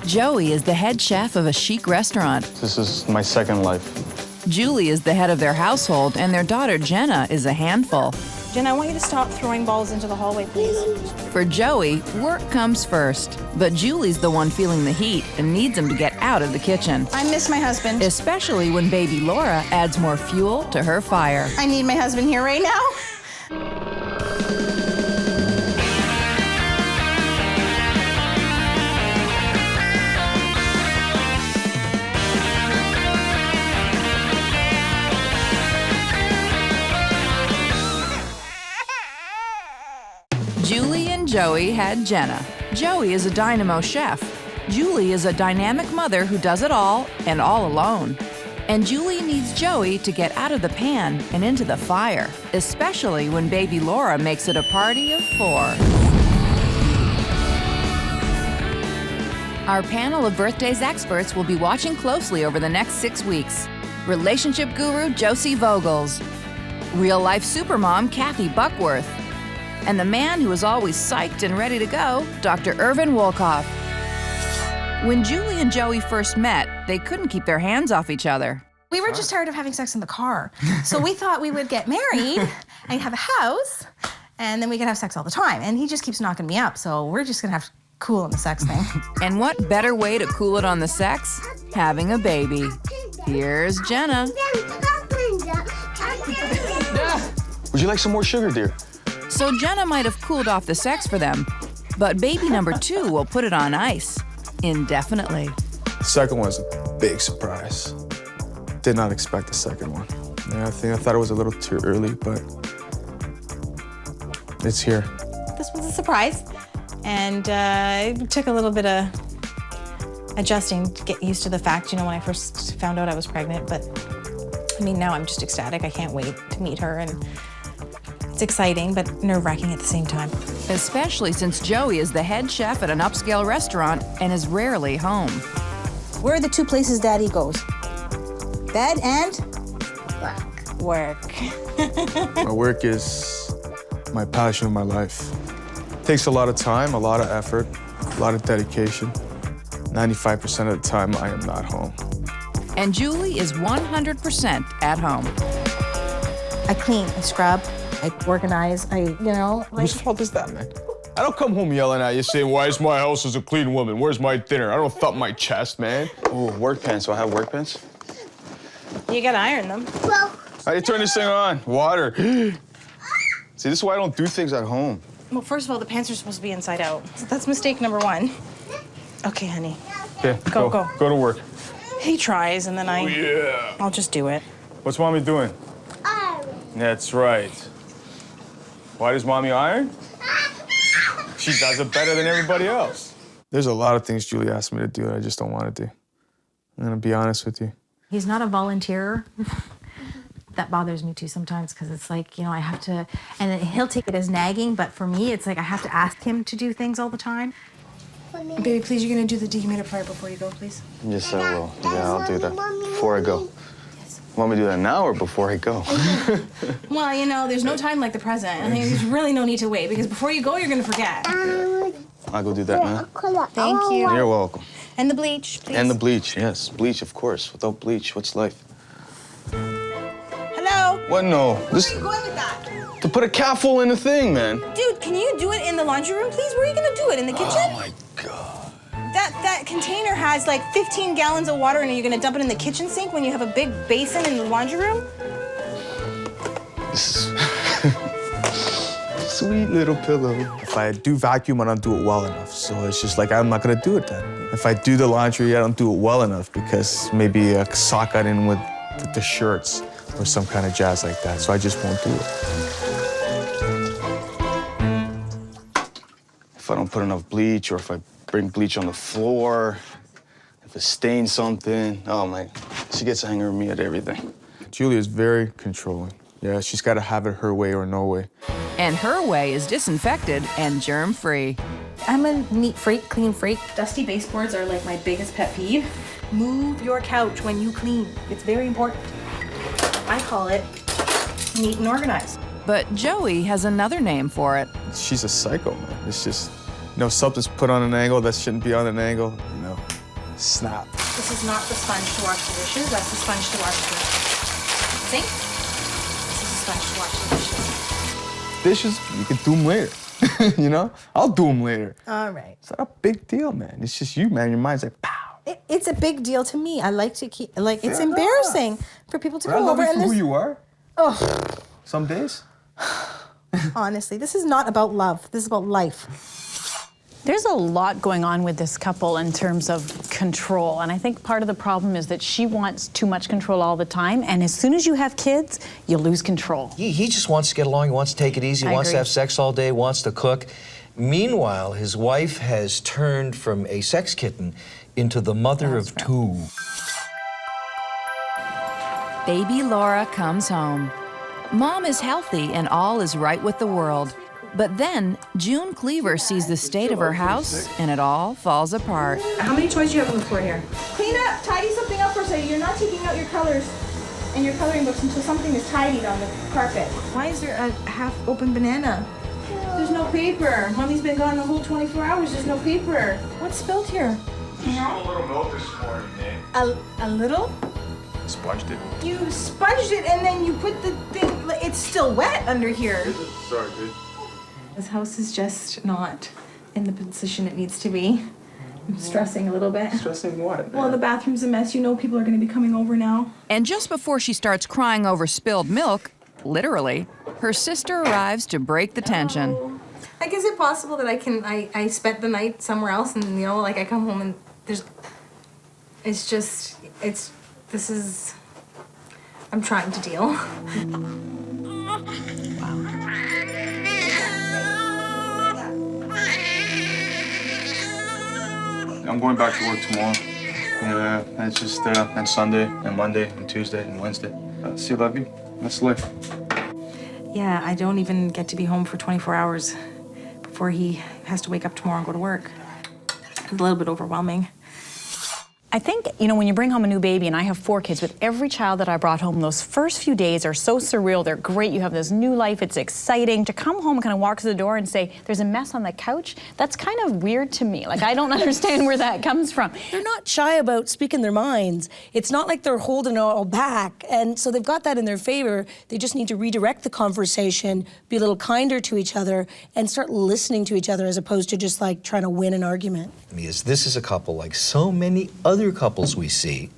Joey is the head chef of a chic restaurant. This is my second life. Julie is the head of their household, and their daughter Jenna is a handful. Jen, I want you to stop throwing balls into the hallway, please. For Joey, work comes first, but Julie's the one feeling the heat and needs him to get out of the kitchen. I miss my husband. Especially when baby Laura adds more fuel to her fire. I need my husband here right now. Julie and Joey had Jenna. Joey is a dynamo chef. Julie is a dynamic mother who does it all and all alone. And Julie needs Joey to get out of the pan and into the fire, especially when baby Laura makes it a party of 4. Our panel of birthdays experts will be watching closely over the next 6 weeks. Relationship guru Josie Vogels, real-life supermom Kathy Buckworth, and the man who is always psyched and ready to go, Dr. Irvin Wolkoff. When Julie and Joey first met, they couldn't keep their hands off each other. We were just tired of having sex in the car. So we thought we would get married and have a house, and then we could have sex all the time. And he just keeps knocking me up, so we're just gonna have to cool on the sex thing. And what better way to cool it on the sex? Having a baby. Here's Jenna. Would you like some more sugar, dear? So Jenna might have cooled off the sex for them, but baby number 2 will put it on ice, indefinitely. The second one was a big surprise. Did not expect the second one. Yeah, I thought it was a little too early, but it's here. This was a surprise, and it took a little bit of adjusting to get used to the fact, when I first found out I was pregnant, but I mean, now I'm just ecstatic. I can't wait to meet her, and it's exciting, but nerve-wracking at the same time. Especially since Joey is the head chef at an upscale restaurant and is rarely home. Where are the 2 places Daddy goes? Bed and? Work. My work is my passion of my life. It takes a lot of time, a lot of effort, a lot of dedication. 95% of the time, I am not home. And Julie is 100% at home. I clean, I scrub, I organize, Whose fault is that, man? I don't come home yelling at you saying, why is my house as a clean woman? Where's my dinner? I don't thump my chest, man. Ooh, work pants. Do I have work pants? You gotta iron them. How do you turn this thing on? Water. See, this is why I don't do things at home. Well, first of all, the pants are supposed to be inside out. So that's mistake number 1. Okay, honey. Okay, Go. Go to work. He tries, and then I'll just do it. What's Mommy doing? Iron. That's right. Why does Mommy iron? She does it better than everybody else. There's a lot of things Julie asked me to do that I just don't want to do. I'm gonna be honest with you. He's not a volunteer. That bothers me too sometimes, because it's like, I have to, and he'll take it as nagging, but for me, it's like I have to ask him to do things all the time. Baby, please, you're gonna do the dehumidifier before you go, please? Yes, I will. Yeah, I'll do that before I go. Want me to do that now or before I go? Well, there's no time like the present. I think there's really no need to wait, because before you go, you're gonna forget. I'll go do that now. Thank you. You're welcome. And the bleach, please. And the bleach, yes. Bleach, of course. Without bleach, what's life? Hello? What? No. Where are you going with that? To put a cat full in the thing, man. Dude, can you do it in the laundry room, please? Where are you gonna do it? In the kitchen? Oh, my God. That container has like 15 gallons of water in it. You're gonna dump it in the kitchen sink when you have a big basin in the laundry room? This is... Sweet little pillow. If I do vacuum, I don't do it well enough. So it's just like, I'm not gonna do it then. If I do the laundry, I don't do it well enough because maybe a sock got in with the shirts or some kind of jazz like that. So I just won't do it. If I don't put enough bleach or if I bring bleach on the floor, if it stains something, oh my, she gets angry with me at everything. Julie is very controlling. Yeah, she's got to have it her way or no way. And her way is disinfected and germ-free. I'm a neat freak, clean freak. Dusty baseboards are like my biggest pet peeve. Move your couch when you clean. It's very important. I call it neat and organized. But Joey has another name for it. She's a psycho, man. It's just, something's put on an angle that shouldn't be on an angle, snap. This is not the sponge to wash the dishes. That's the sponge to wash the sink. This is the sponge to wash the dishes. Dishes, you can do them later. You know? I'll do them later. All right. It's not a big deal, man. It's just you, man. Your mind's like, pow. It's a big deal to me. I like to keep, like, it's Fair embarrassing for people to But I come love over you and for who there's, you are. oh, Some days. honestly, this is not about love. This is about life. There's a lot going on with this couple in terms of control, and I think part of the problem is that she wants too much control all the time, and as soon as you have kids, you lose control. He just wants to get along, he wants to take it easy, he wants to have sex all day, wants to cook. Meanwhile, his wife has turned from a sex kitten into the mother of two. Baby Laura comes home. Mom is healthy and all is right with the world. But then, June Cleaver sees the state of her house and it all falls apart. How many toys do you have on the floor here? Clean up, tidy something up for a second. You're not taking out your colors and your coloring books until something is tidied on the carpet. Why is there a half-open banana? There's no paper. Mommy's been gone the whole 24 hours. There's no paper. What's spilled here? Just a little milk this morning, man. A little? Sponged it. You sponged it and then you put the thing, it's still wet under here. Sorry, dude. This house is just not in the position it needs to be. I'm stressing a little bit. Stressing what? Well, the bathroom's a mess. You know people are going to be coming over now. And just before she starts crying over spilled milk, literally, her sister arrives to break the tension. Like, is it possible that I spent the night somewhere else and, you know, like I come home and I'm trying to deal. I'm going back to work tomorrow. Yeah, it's just, and Sunday, and Monday, and Tuesday, and Wednesday. See, love you. That's life. Yeah, I don't even get to be home for 24 hours before he has to wake up tomorrow and go to work. It's a little bit overwhelming. I think, you know, when you bring home a new baby, and I have 4 kids, with every child that I brought home, those first few days are so surreal, they're great, you have this new life, it's exciting. To come home and kind of walk to the door and say, there's a mess on the couch, that's kind of weird to me. Like, I don't understand where that comes from. They're not shy about speaking their minds. It's not like they're holding it all back. And so they've got that in their favor. They just need to redirect the conversation, be a little kinder to each other, and start listening to each other as opposed to just like trying to win an argument. This is a couple like so many other couples we see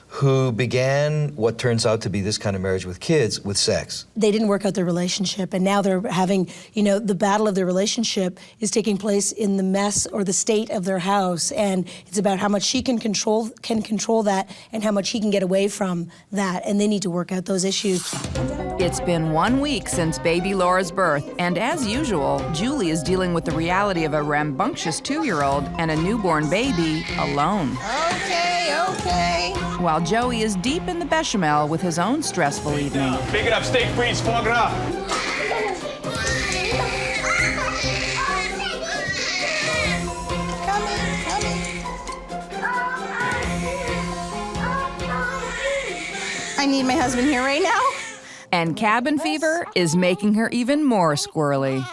who began what turns out to be this kind of marriage with kids with sex. They didn't work out their relationship, and now they're having, you know, the battle of their relationship is taking place in the mess or the state of their house, and it's about how much she can control that and how much he can get away from that, and they need to work out those issues. It's been 1 week since baby Laura's birth, and as usual, Julie is dealing with the reality of a rambunctious 2-year-old and a newborn baby alone. Okay. While Joey is deep in the bechamel with his own stressful evening. Pick it up, steak frites, foie gras. I need my husband here right now. And cabin fever is making her even more squirrely.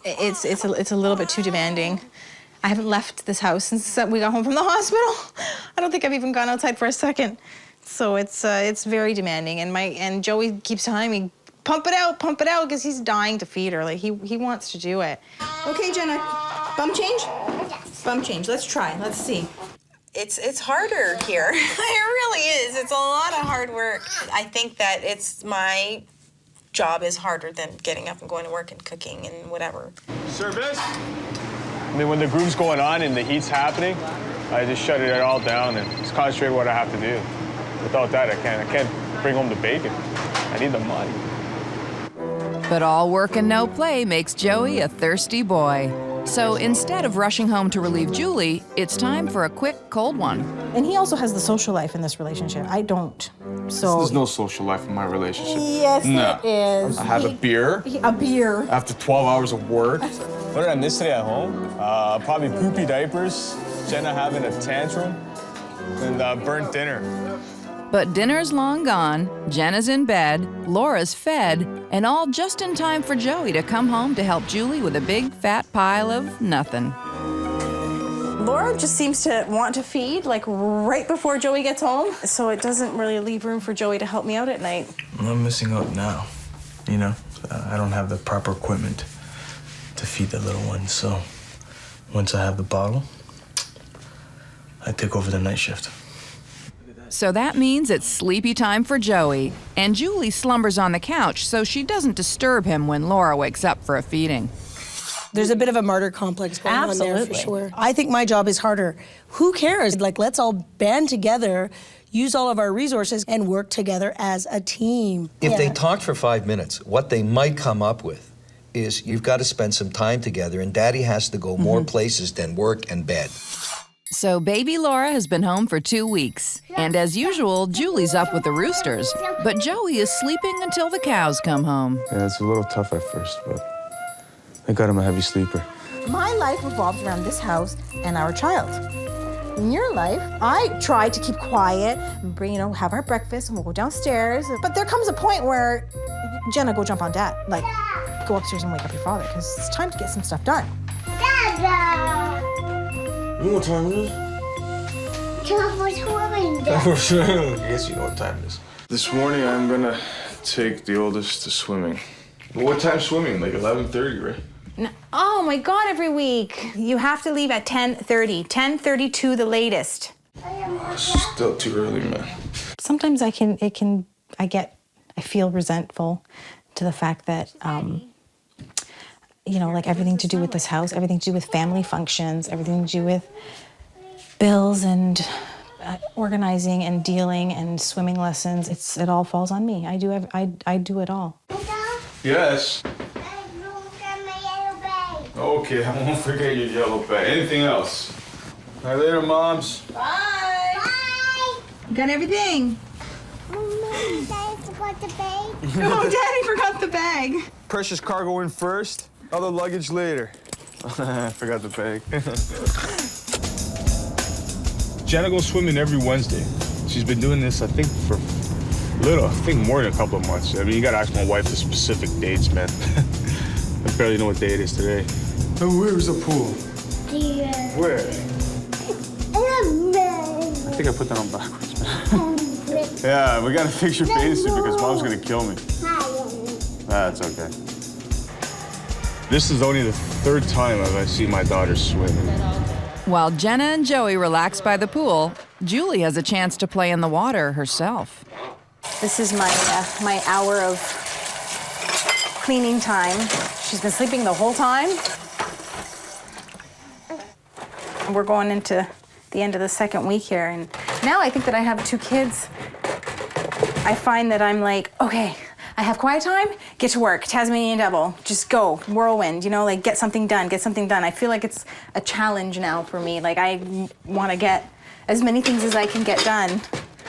It's a little bit too demanding. I haven't left this house since we got home from the hospital. I don't think I've even gone outside for a second. So it's very demanding. And Joey keeps telling me, pump it out, because he's dying to feed her. Like he wants to do it. Okay, Jenna, bum change? Yes. Bum change. Let's try. Let's see. It's harder here. It really is. It's a lot of hard work. I think that my job is harder than getting up and going to work and cooking and whatever. Service? I mean, when the groove's going on and the heat's happening, I just shut it all down and just concentrate on what I have to do. Without that, I can't bring home the bacon. I need the money. But all work and no play makes Joey a thirsty boy. So instead of rushing home to relieve Julie, it's time for a quick cold one. And he also has the social life in this relationship. I don't. So There's no social life in my relationship. yes, No. it is. I have a beer A beer. after 12 hours of work. What did I miss today at home? Probably poopy diapers, Jenna having a tantrum, and burnt dinner. But dinner's long gone, Jenna's in bed, Laura's fed, and all just in time for Joey to come home to help Julie with a big fat pile of nothing. Laura Laura just seems to want to feed like right before Joey gets home, so it doesn't really leave room for Joey to help me out at night. I'm missing out now, you know? I don't have the proper equipment to feed the little one, so once I have the bottle, I take over the night shift. So that means it's sleepy time for Joey, and Julie slumbers on the couch so she doesn't disturb him when Laura wakes up for a feeding. There's a bit of a martyr complex going on there for sure. I think my job is harder. Who cares? Like, let's all band together, use all of our resources, and work together as a team. If they talked for 5 minutes, what they might come up with is you've got to spend some time together, and Daddy has to go more places than work and bed. So baby Laura has been home for 2 weeks. And as usual, Julie's up with the roosters. But Joey is sleeping until the cows come home. Yeah, it's a little tough at first, but thank God I'm a heavy sleeper. My life revolves around this house and our child. In your life, I try to keep quiet and bring, have our breakfast and we'll go downstairs. But there comes a point where, Jenna, go jump on Dad. Like, go upstairs and wake up your father because it's time to get some stuff done. You know what time it is? Time for swimming. Yes, you know what time it is. This morning, I'm gonna take the oldest to swimming. But what time swimming? Like 11:30, right? No. Oh my God, every week. You have to leave at 10:30. 10:32 the latest. It's still too early, man. Sometimes I feel resentful to the fact that, like everything to do with this house, everything to do with family functions, everything to do with bills and organizing and dealing and swimming lessons. It all falls on me. I do it all. Yes. Okay, I won't forget your yellow bag. Anything else? All right, later, moms. Bye. Bye. You got everything? Daddy forgot the bag. Oh, Daddy forgot the bag. Precious cargo in first, other luggage later. I forgot the bag. Jenna goes swimming every Wednesday. She's been doing this, I think, for more than a couple of months. I mean, you gotta ask my wife the specific dates, man. I barely know what day it is today. Where's the pool? Where? I think I put that on backwards, man. Yeah, we gotta fix your bathing suit because Mom's gonna kill me. That's okay. This is only the third time I've seen my daughter swim. While Jenna and Joey relax by the pool, Julie has a chance to play in the water herself. This is my hour of cleaning time. She's been sleeping the whole time. We're going into the end of the second week here, and now I think that I have 2 kids. I find that I'm like, okay, I have quiet time, get to work, Tasmanian devil, just go, whirlwind, like get something done. I feel like it's a challenge now for me. Like I want to get as many things as I can get done.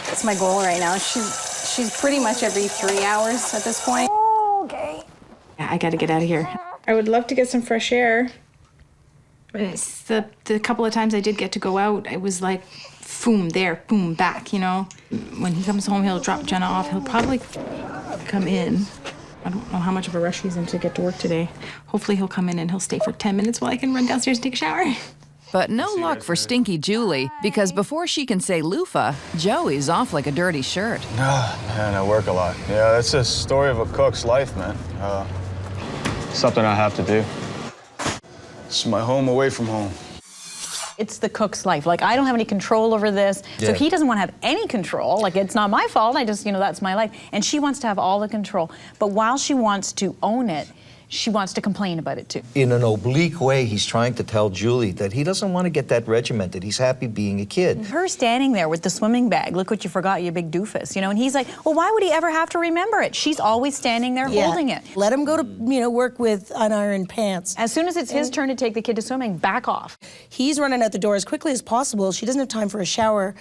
That's my goal right now. She's pretty much every 3 hours at this point. Oh, okay. Yeah, I gotta get out of here. I would love to get some fresh air. But it's the couple of times I did get to go out, it was like, boom, there, boom, back, When he comes home, he'll drop Jenna off. He'll probably come in. I don't know how much of a rush he's in to get to work today. Hopefully he'll come in and he'll stay for 10 minutes while I can run downstairs and take a shower. But no luck for Stinky Julie, because before she can say loofah, Joey's off like a dirty shirt. Man, I work a lot. Yeah, that's a story of a cook's life, man. Something I have to do. It's my home away from home. It's the cook's life. Like, I don't have any control over this. Yeah. So he doesn't want to have any control. Like, it's not my fault. I just, that's my life. And she wants to have all the control. But while she wants to own it, she wants to complain about it too. In an oblique way, he's trying to tell Julie that he doesn't want to get that regimented. He's happy being a kid. Her standing there with the swimming bag, look what you forgot, you big doofus, and he's like, well, why would he ever have to remember it? She's always standing there holding it. Let him go to, work with unironed pants. As soon as it's his turn to take the kid to swimming, back off. He's running out the door as quickly as possible. She doesn't have time for a shower.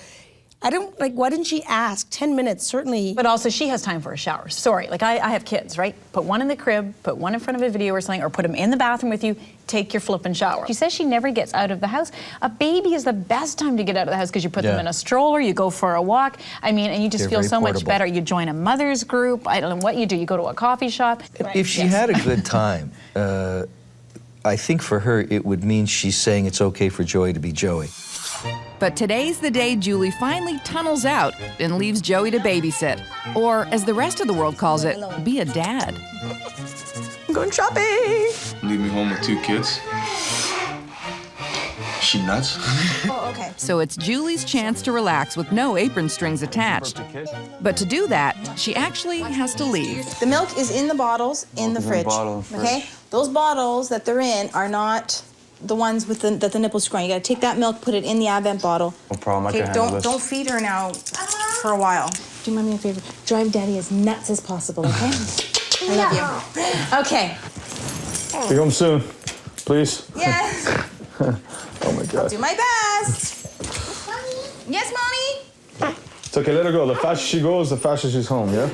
Why didn't she ask? 10 minutes, certainly. But also, she has time for a shower. Sorry, I have kids, right? Put one in the crib, put one in front of a video or something, or put them in the bathroom with you, take your flippin' shower. She says she never gets out of the house. A baby is the best time to get out of the house because you put them in a stroller, you go for a walk, and you just feel so much better. You join a mother's group, I don't know what you do, you go to a coffee shop. If she had a good time, I think for her it would mean she's saying it's okay for Joey to be Joey. But today's the day Julie finally tunnels out and leaves Joey to babysit. Or, as the rest of the world calls it, be a dad. I'm going shopping. Leave me home with 2 kids? She nuts? Oh, okay. So it's Julie's chance to relax with no apron strings attached. But to do that, she actually has to leave. The milk is in the bottles in the fridge. Okay? Those bottles that they're in are not the ones with that the nipple's growing. You gotta take that milk, put it in the Advent bottle. No problem, I can Okay, handle this. don't feed her now for a while. Do mommy a favor. Drive daddy as nuts as possible, okay? I love you. Okay. Be home soon, please. Yes. Oh my God. Do my best. Yes, mommy? It's okay, let her go. The faster she goes, the faster she's home, yeah?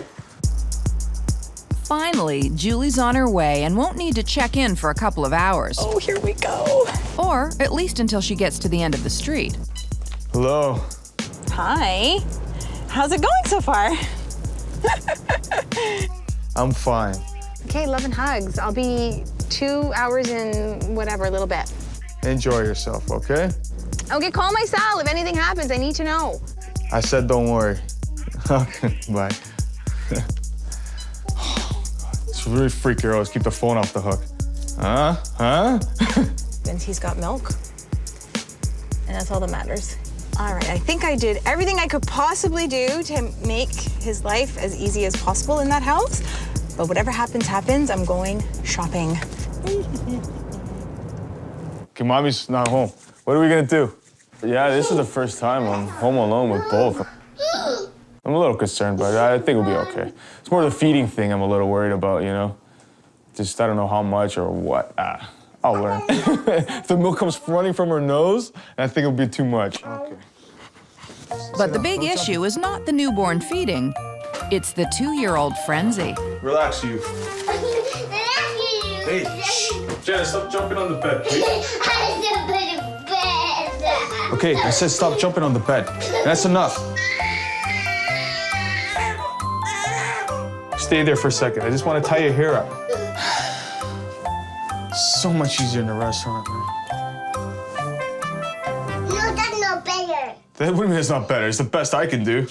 Finally, Julie's on her way and won't need to check in for a couple of hours. Oh, here we go. Or at least until she gets to the end of the street. Hello. Hi. How's it going so far? I'm fine. Okay, love and hugs. I'll be 2 hours in whatever, a little bit. Enjoy yourself, okay? Okay, call my cell if anything happens. I need to know. I said don't worry. Okay, bye. It's really freaky, always keep the phone off the hook. Huh? Means he's got milk. And that's all that matters. All right, I think I did everything I could possibly do to make his life as easy as possible in that house. But whatever happens, happens. I'm going shopping. Okay, mommy's not home. What are we gonna do? Yeah, this is the first time I'm home alone with both. I'm a little concerned, but I think it'll be okay. It's more the feeding thing I'm a little worried about, you know? Just, I don't know how much or what. I'll learn. If the milk comes running from her nose, I think it'll be too much. Okay. But the big issue is not the newborn feeding. It's the 2-year-old frenzy. Relax, you. Hey, shh. Jenna, stop jumping on the bed, please. Okay, I said stop jumping on the bed. That's enough. Stay there for a second. I just want to tie your hair up. So much easier in the restaurant, man. No, that's not better. What do you mean it's not better? It's the best I can do.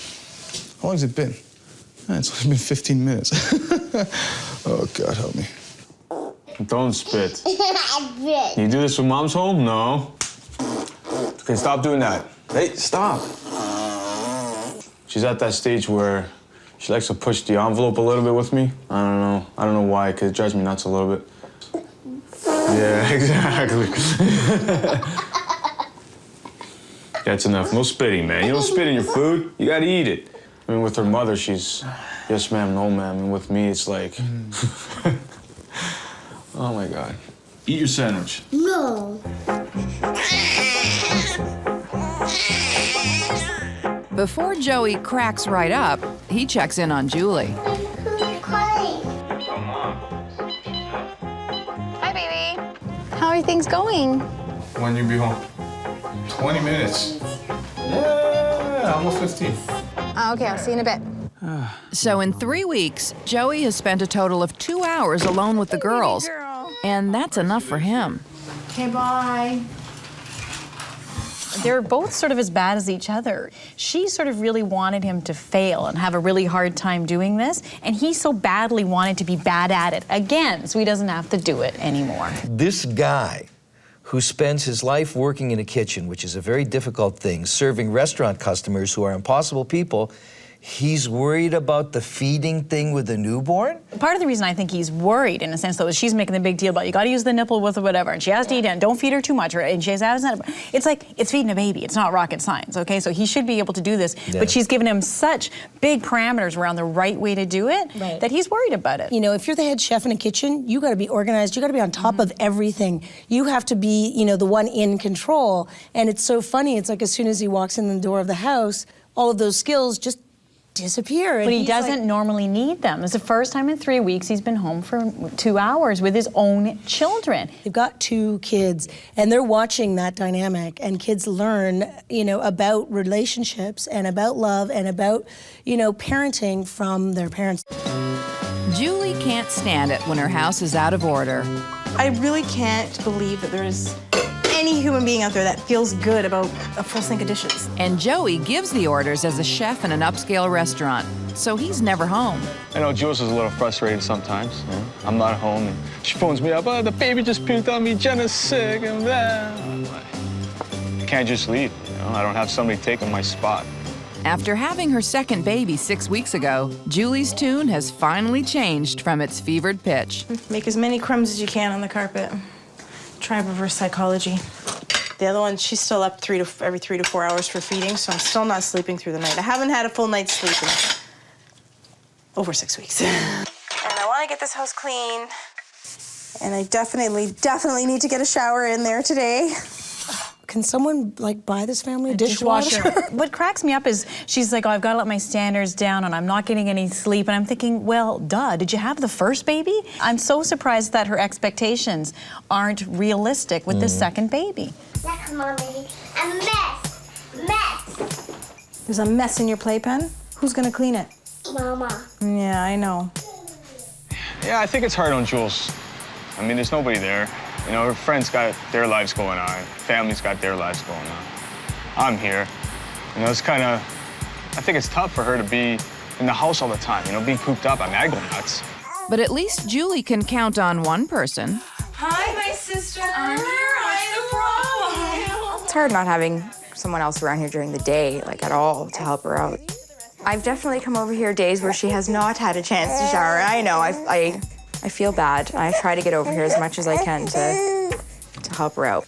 How long has it been? It's only been 15 minutes. Oh, God, help me. Don't spit. You do this when mom's home? No. Okay, stop doing that. Hey, stop. She's at that stage where she likes to push the envelope a little bit with me. I don't know. I don't know why, because it drives me nuts a little bit. Yeah, exactly. That's enough. No spitting, man. You don't spit in your food. You gotta eat it. I mean, with her mother, she's yes, ma'am, no, ma'am. And with me, it's like, oh my God. Eat your sandwich. No. Before Joey cracks right up, he checks in on Julie. Who's crying? Hi, baby. How are things going? When you be home? 20 minutes. Yeah, almost 15. Okay, I'll see you in a bit. So in 3 weeks, Joey has spent a total of 2 hours alone with the girls. And that's enough for him. Okay, bye. They're both sort of as bad as each other. She sort of really wanted him to fail and have a really hard time doing this, and he so badly wanted to be bad at it again, so he doesn't have to do it anymore. This guy who spends his life working in a kitchen, which is a very difficult thing, serving restaurant customers who are impossible people, he's worried about the feeding thing with the newborn? Part of the reason I think he's worried, in a sense, though, is she's making the big deal about you got to use the nipple with or whatever, and she has to eat it, and don't feed her too much, and she has to have it. It's like, it's feeding a baby. It's not rocket science, okay? So he should be able to do this, but she's given him such big parameters around the right way to do it that he's worried about it. You know, if you're the head chef in a kitchen, you got to be organized. You got to be on top of everything. You have to be, you know, the one in control. And it's so funny. It's like as soon as he walks in the door of the house, all of those skills just disappear. But he doesn't normally need them. It's the first time in 3 weeks he's been home for 2 hours with his own children. They've got 2 kids, and they're watching that dynamic, and kids learn, you know, about relationships and about love and about, you know, parenting from their parents. Julie can't stand it when her house is out of order. I really can't believe that there's any human being out there that feels good about a full sink of dishes. And Joey gives the orders as a chef in an upscale restaurant, so he's never home. I know Jules is a little frustrated sometimes. You know? I'm not home, and she phones me up. Oh, the baby just puked on me. Jenna's sick, and blah. I can't just leave. You know? I don't have somebody taking my spot. After having her second baby 6 weeks ago, Julie's tune has finally changed from its fevered pitch. Make as many crumbs as you can on the carpet. Try reverse psychology. The other one, she's still up every 3 to 4 hours for feeding, so I'm still not sleeping through the night. I haven't had a full night's sleep in over 6 weeks. And I want to get this house clean. And I definitely need to get a shower in there today. Can someone like buy this family a Dishwasher. dishwasher? What cracks me up is she's like, oh, I've got to let my standards down and I'm not getting any sleep. And I'm thinking, well, duh, did you have the first baby? I'm so surprised that her expectations aren't realistic with this second baby. Yeah, come on, baby. A mess. There's a mess in your playpen? Who's gonna clean it? Mama. Yeah, I know. Yeah, I think it's hard on Jules. I mean, there's nobody there. You know, her friends got their lives going on. Family's got their lives going on. I'm here. You know, it's kind of, I think it's tough for her to be in the house all the time, you know, being cooped up. I mean, I go nuts. But at least Julie can count on one person. Hi, my sister. I'm here. What's the problem? It's hard not having someone else around here during the day, like at all, to help her out. I've definitely come over here days where she has not had a chance to shower. I know, I feel bad. I try to get over here as much as I can to help her out.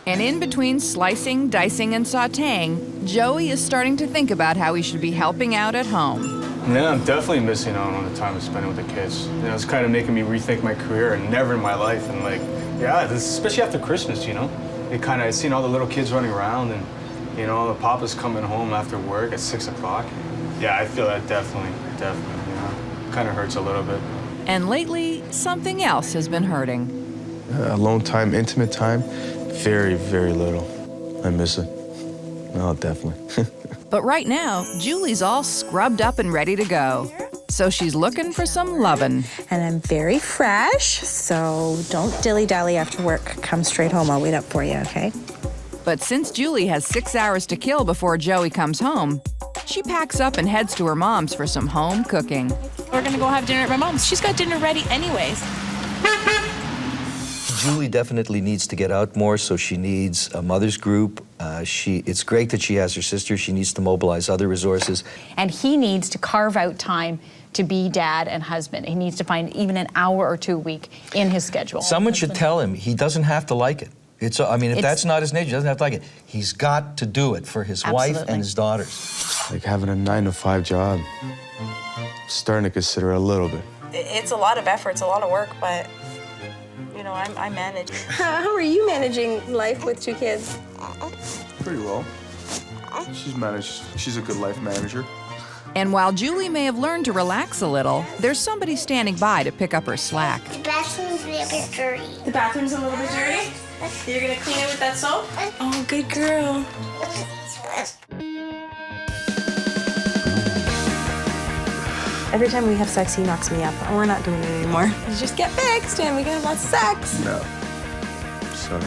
And in between slicing, dicing, and sautéing, Joey is starting to think about how he should be helping out at home. Yeah, I'm definitely missing out on the time I'm spending with the kids. You know, it's kind of making me rethink my career and never in my life. And like, yeah, Especially after Christmas, you know? I've seen all the little kids running around and, you know, the papa's coming home after work at 6 o'clock. Yeah, I feel that definitely, you know. Kind of hurts a little bit. And lately, something else has been hurting. Alone time, intimate time, very, very little. I miss it. No, definitely. But right now, Julie's all scrubbed up and ready to go. So she's looking for some lovin'. And I'm very fresh, so don't dilly-dally after work. Come straight home, I'll wait up for you, okay? But since Julie has 6 hours to kill before Joey comes home, she packs up and heads to her mom's for some home cooking. We're gonna go have dinner at my mom's. She's got dinner ready anyways. Julie definitely needs to get out more, so she needs a mother's group. It's great that she has her sister. She needs to mobilize other resources. And he needs to carve out time to be dad and husband. He needs to find even an hour or two a week in his schedule. Someone should tell him he doesn't have to like it. If that's not his nature, he doesn't have to like it. He's got to do it for his wife and his daughters. Like having a 9-to-5 job. I'm starting to consider it a little bit. It's a lot of effort, it's a lot of work, but, you know, I manage. How are you managing life with 2 kids? Pretty well. She's a good life manager. And while Julie may have learned to relax a little, there's somebody standing by to pick up her slack. The bathroom's a little bit dirty. The bathroom's a little bit dirty? You're gonna clean it with that soap? Oh, good girl. Every time we have sex, he knocks me up. We're not doing it anymore. You just get fixed and we can have lots of sex. No. Sorry.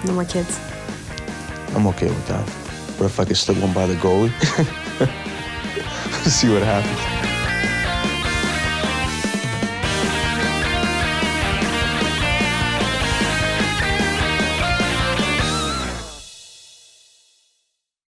No more kids. I'm okay with that. But if I could slip one by the goalie, see what happens.